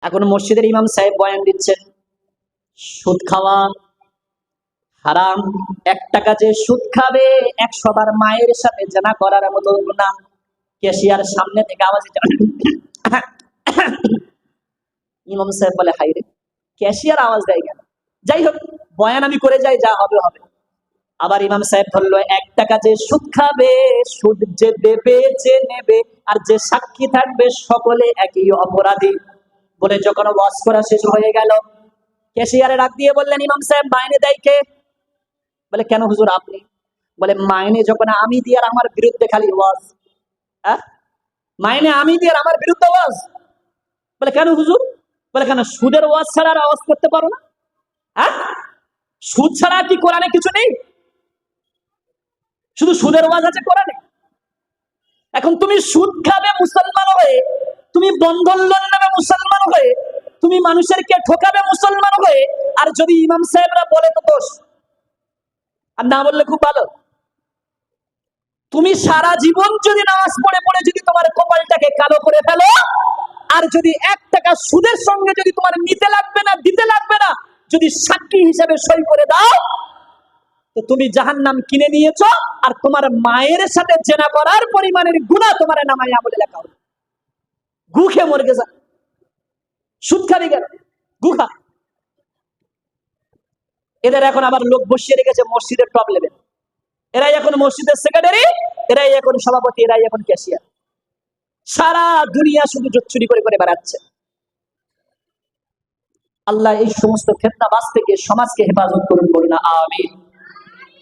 এখন মসজিদের ইমাম সাহেব বয়ান দিচ্ছেন, সুদ খাওয়া হারাম। একটা কাজে সুদ খাবে 100 বার মায়ের সাথে জানা করার মতো গুনাহ। ক্যাশিয়ার সামনে থেকে আওয়াজ ইমাম সাহেব বলে, হাই রে, ক্যাশিয়ার আওয়াজ দেয় কেন? যাই হোক, বয়ান আমি করে যাই, যা হবে হবে। আবার ইমাম সাহেব বললো, একটা কাজে সুদ খাবে, সুদ যে দেবে যে নেবে আর যে সাক্ষী থাকবে সকলে একই অপরাধী। বলে যখন ওয়াজ করা শেষ হয়ে গেল, ক্যাশিয়ারে ডাক দিয়ে বললেন, ইমাম সাহেব মাইনে দেয় কে? বলে, কেন হুজুর আপনি? বলে, মাইনে যখন আমি দিয়ে আর আমার বিরুদ্ধে খালি ওয়াজ। হ্যাঁ, মাইনে আমি দিয়ে আর আমার বিরুদ্ধে ওয়াজ। বলে, কেন হুজুর? বলে, কেন সুদের ওয়াজ ছাড়া আর আওয়াজ করতে পারো না? হ্যাঁ, সুদ ছাড়া কি কোরআনে কিছু নেই? শুধু সুদের ওয়াজ আছে কোরআনে? এখন তুমি সুদ খাবে মুসলমান হয়ে, তুমি বন্ধন লোন নেবে মুসলমান হয়ে, তুমি মানুষেরকে ঠকাবে মুসলমান হয়ে, আর যদি ইমাম সাহেবরা বলে তো দোষ, আর না বললে খুব ভালো। তুমি সারা জীবন যদি নামাজ পড়ে পড়ে যদি তোমার কপালটাকে কালো করে ফেলো, আর যদি 1 টাকা সুদের সঙ্গে যদি তোমার নিতে লাগবে না, দিতে লাগবে না, যদি সাক্ষী হিসেবে সই করে দাও, তো তুমি জাহান্নাম কিনে নিয়েছো, আর তোমার মায়ের সাথে জেনা করার পরিমাণের গুনাহ তোমার নামায় আমলে লেখা হবে। গু খেয়ে মরে গেছে, সুদ খাবি কেন? গু খা। এদের এখন আবার লোক বসিয়ে রেখেছে মসজিদের টপ লেভেল। এরাই এখন মসজিদের সেক্রেটারি, এরাই এখন সভাপতি, এরাই এখন ক্যাশিয়ার। সারা দুনিয়া শুধু জোচ্চুরি করে করে বেড়াচ্ছে। আল্লাহ এই সমস্ত ফিতনাবাজ থেকে সমাজকে হেফাজত করুন, বলুন আমিন।